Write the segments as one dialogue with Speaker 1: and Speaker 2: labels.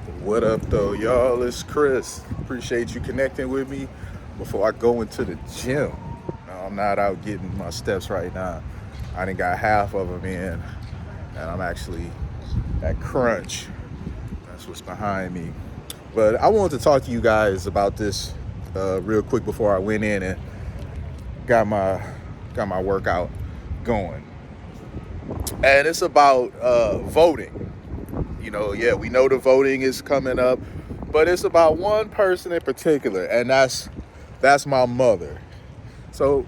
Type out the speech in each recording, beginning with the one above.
Speaker 1: What up, though, y'all? It's Chris. Appreciate you connecting with me before I go into the gym. No, I'm not out getting my steps right now. I done got half of them in, and I'm actually at crunch. That's what's behind me. But I wanted to talk to you guys about this real quick before I went in and got my workout going. And it's about voting. Yeah, we know the voting is coming up, but it's about one person in particular, and that's my mother. So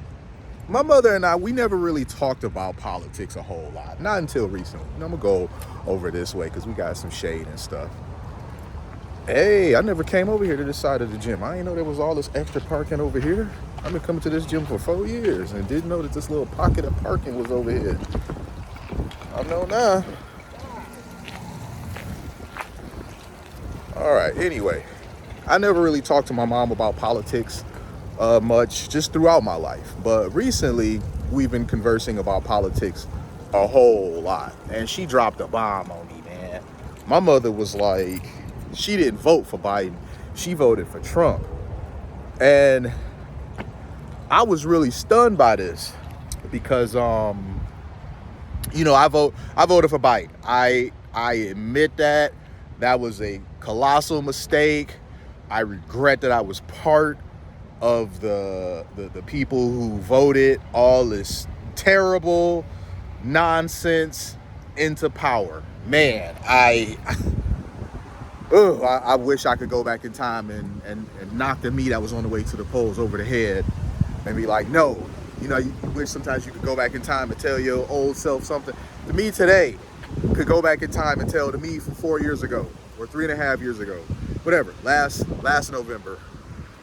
Speaker 1: my mother and I, we never really talked about politics a whole lot, not until recently. I'm gonna go over this way because we got some shade and stuff. Hey, I never came over here to this side of the gym. I didn't know there was all this extra parking over here. I've been coming to this gym for 4 years and didn't know that this little pocket of parking was over here. I know now. All right, anyway, I never really talked to my mom about politics much just throughout my life. But recently, we've been conversing about politics a whole lot. And she dropped a bomb on me, man. My mother was like, she didn't vote for Biden. She voted for Trump. And I was really stunned by this because, I voted for Biden. I admit that. That was a colossal mistake. I regret that I was part of the people who voted all this terrible nonsense into power. Man, I wish I could go back in time and knock the me that was on the way to the polls over the head and be like, no. You wish sometimes you could go back in time and tell your old self something. To me today, could go back in time and tell to me from 4 years ago or 3.5 years ago, whatever, last November,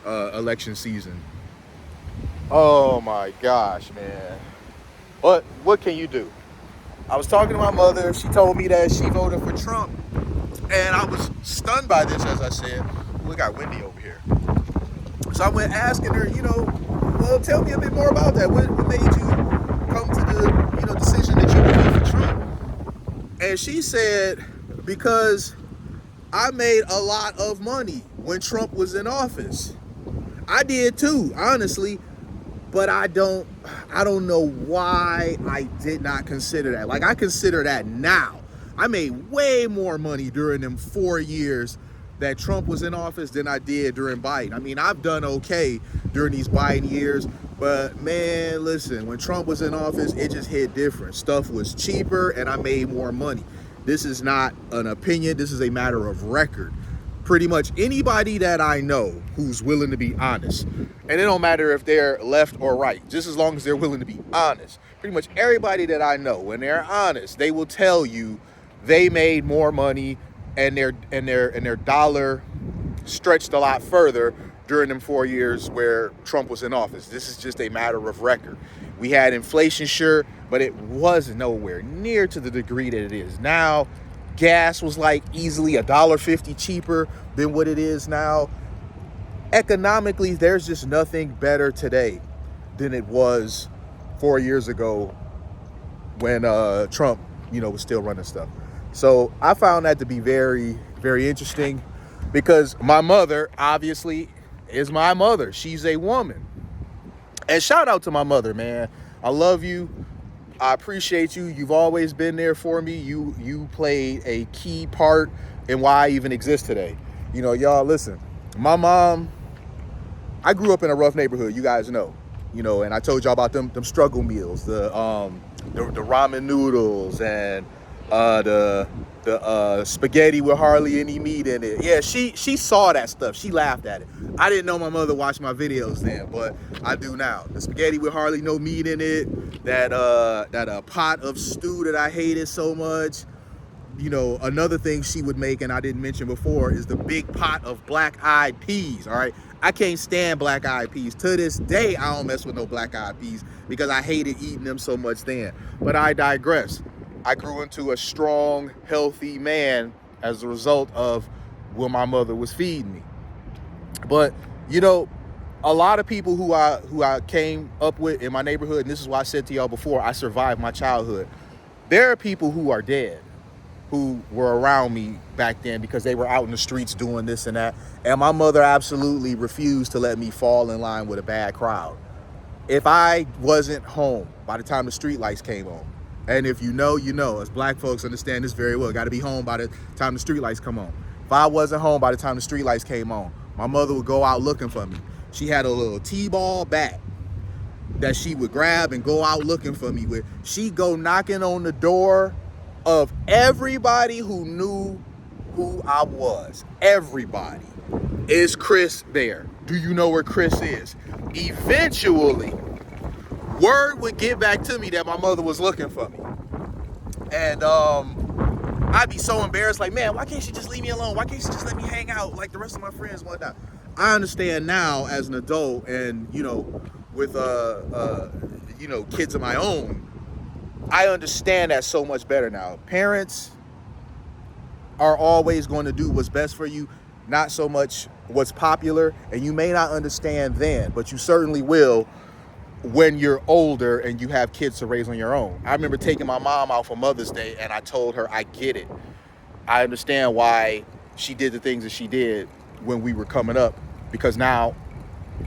Speaker 1: election season. Oh my gosh, man. But what can you do? I was talking to my mother. She told me that she voted for Trump. And I was stunned by this, as I said. We got windy over here. So I went asking her, well, tell me a bit more about that. What made you come to the, decision that you would vote for Trump? And she said, because I made a lot of money when Trump was in office. I did too, honestly, but I don't know why I did not consider that. Like, I consider that now. I made way more money during them 4 years that Trump was in office than I did during Biden. I mean, I've done okay during these Biden years, but man, listen, when Trump was in office, it just hit different. Stuff was cheaper and I made more money. This is not an opinion. This is a matter of record. Pretty much anybody that I know who's willing to be honest, and it don't matter if they're left or right, just as long as they're willing to be honest. Pretty much everybody that I know, when they're honest, they will tell you they made more money and their dollar stretched a lot further during them 4 years where Trump was in office. This is just a matter of record. We had inflation, sure, but it was nowhere near to the degree that it is now. Gas was like easily $1.50 cheaper than what it is now. Economically, there's just nothing better today than it was 4 years ago when Trump, was still running stuff. So I found that to be very, very interesting because my mother obviously is my mother. She's a woman. And shout out to my mother, man. I love you. I appreciate you. You've always been there for me. You played a key part in why I even exist today. Y'all, listen, my mom, I grew up in a rough neighborhood, you guys know. And I told y'all about them struggle meals, the ramen noodles and the spaghetti with hardly any meat in it. Yeah, she saw that stuff. She laughed at it. I didn't know my mother watched my videos then, but I do now. The spaghetti with hardly no meat in it, that pot of stew that I hated so much. Another thing she would make, and I didn't mention before, is the big pot of black-eyed peas, all right? I can't stand black-eyed peas. To this day, I don't mess with no black-eyed peas because I hated eating them so much then. But I digress. I grew into a strong, healthy man as a result of what my mother was feeding me. But, a lot of people who I came up with in my neighborhood, and this is why I said to y'all before, I survived my childhood. There are people who are dead. who were around me back then because they were out in the streets doing this and that. And my mother absolutely refused to let me fall in line with a bad crowd. If I wasn't home by the time the street lights came on, and if you know, you know, as black folks understand this very well, got to be home by the time the street lights come on. If I wasn't home by the time the street lights came on, my mother would go out looking for me. She had a little T-ball bat that she would grab and go out looking for me with. She'd go knocking on the door of everybody who knew who I was. Everybody. Is Chris there? Do you know where Chris is? Eventually, word would get back to me that my mother was looking for me. And I'd be so embarrassed, like, man, why can't she just leave me alone? Why can't she just let me hang out like the rest of my friends and whatnot? I understand now as an adult and, you know, with, you know, kids of my own, I understand that so much better now. Parents are always going to do what's best for you, not so much what's popular, and you may not understand then, but you certainly will when you're older and you have kids to raise on your own. I remember taking my mom out for Mother's Day, and I told her, I get it. I understand why she did the things that she did when we were coming up, because now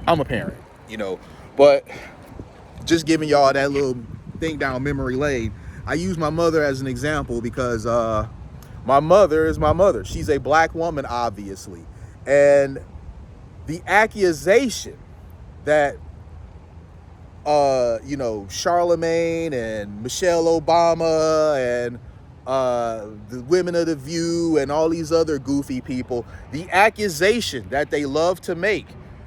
Speaker 1: I'm a parent, you know. But just giving y'all that little thing down memory lane, I use my mother as an example because my mother is my mother. She's a black woman, obviously. And the accusation that, you know, Charlemagne and Michelle Obama and the women of The View and all these other goofy people, the accusation that they love to make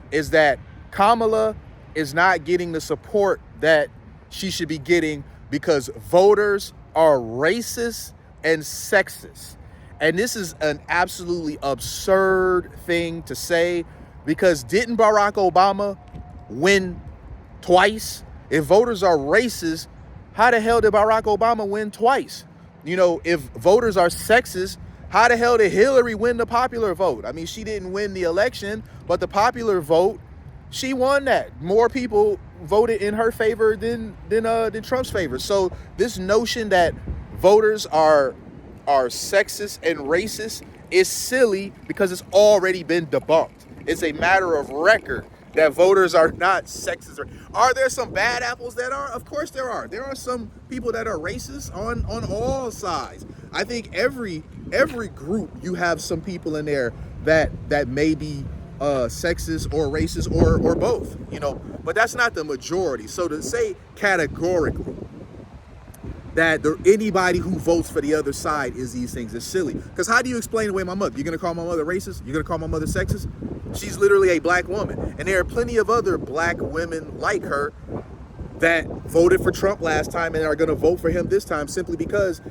Speaker 1: is that Kamala is not getting the support that she should be getting because voters are racist and sexist. And this is an absolutely absurd thing to say, because didn't Barack Obama win twice? If voters are racist, how the hell did Barack Obama win twice? You know, if voters are sexist, how the hell did Hillary win the popular vote? I mean, she didn't win the election, but the popular vote, she won that. More people voted in her favor than Trump's favor. So this notion that voters are sexist and racist is silly because it's already been debunked. It's a matter of record that voters are not sexist. Are there some bad apples that are? Of course there are. There are some people that are racist on all sides. I think every group you have some people in there that may be sexist or racist or both, you know, but that's not the majority. So to say categorically that anybody who votes for the other side is these things is silly. Because how do you explain away my mother? You're going to call my mother racist? You're going to call my mother sexist? She's literally a black woman. And there are plenty of other black women like her that voted for Trump last time and are going to vote for him this time simply because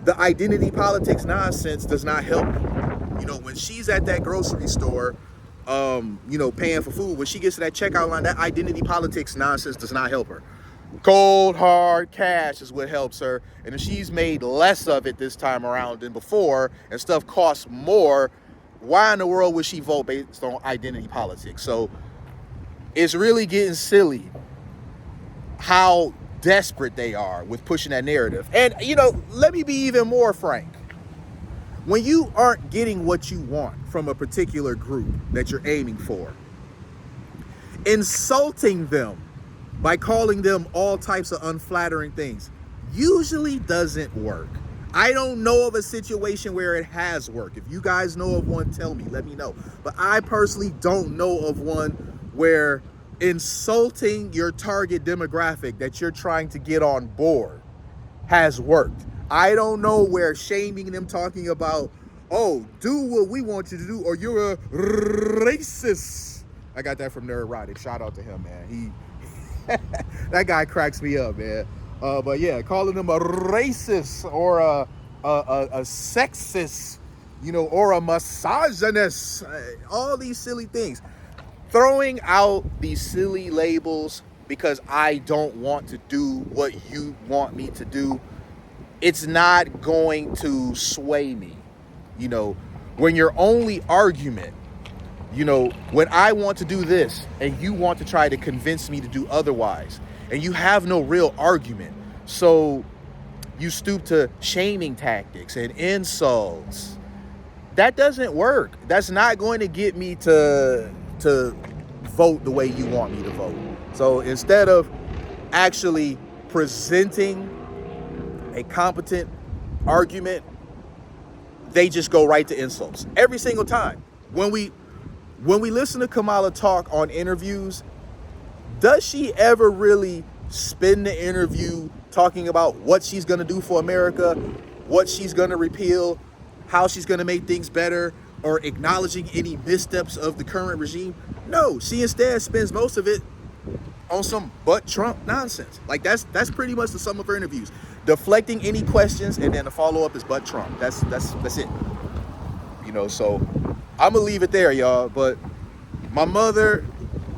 Speaker 1: the identity politics nonsense does not help. You know, when she's at that grocery store, you know, paying for food, when she gets to that checkout line, that identity politics nonsense does not help her. Cold, hard cash is what helps her. And if she's made less of it this time around than before and stuff costs more, why in the world would she vote based on identity politics? So it's really getting silly how desperate they are with pushing that narrative. And, you know, let me be even more frank. When you aren't getting what you want from a particular group that you're aiming for, insulting them by calling them all types of unflattering things usually doesn't work. I don't know of a situation where it has worked. If you guys know of one, tell me, let me know. But I personally don't know of one where insulting your target demographic that you're trying to get on board has worked. I don't know where shaming them, talking about, oh, do what we want you to do or you're a racist. I got that from Nerd Roddick. Shout out to him, man. That guy cracks me up, man. But yeah, calling them a racist or a sexist, you know, or a misogynist, all these silly things. Throwing out these silly labels because I don't want to do what you want me to do, it's not going to sway me. You know, when your only argument, you know, when I want to do this and you want to try to convince me to do otherwise, and you have no real argument. So you stoop to shaming tactics and insults. That doesn't work. That's not going to get me to vote the way you want me to vote. So instead of actually presenting a competent argument, they just go right to insults every single time. When we listen to Kamala talk on interviews, does she ever really spin the interview talking about what she's going to do for America, what she's going to repeal, how she's going to make things better, or acknowledging any missteps of the current regime? No, she instead spends most of it on some but Trump nonsense. Like that's pretty much the sum of her interviews. Deflecting any questions, and then the follow-up is but Trump. That's it. You know, so I'm gonna leave it there, y'all. But my mother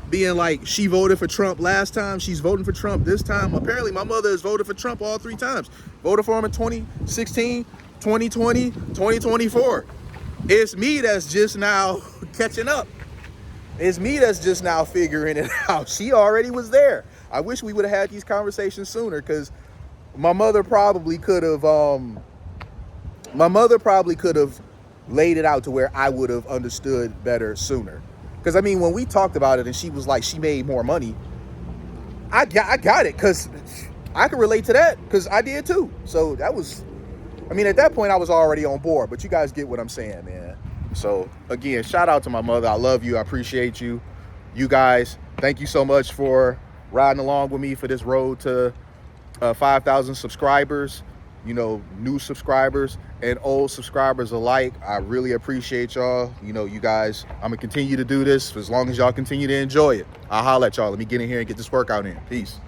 Speaker 1: being like she voted for Trump last time, she's voting for Trump this time. Apparently my mother has voted for Trump all 3 times. Voted for him in 2016, 2020, 2024. It's me that's just now catching up. It's me that's just now figuring it out. She already was there. I wish we would have had these conversations sooner, because my mother probably could have laid it out to where I would have understood better sooner. Because I mean, when we talked about it and she was like she made more money, I got it, because I can relate to that, because I did too. So that was, I mean, at that point I was already on board, but you guys get what I'm saying, man. So again, shout out to my mother. I love you. I appreciate you. You guys, thank you so much for riding along with me for this road to 5,000 subscribers. You know, new subscribers and old subscribers alike. I really appreciate y'all. You know, you guys, I'm gonna continue to do this for as long as y'all continue to enjoy it. I'll holler at y'all. Let me get in here and get this workout in. Peace.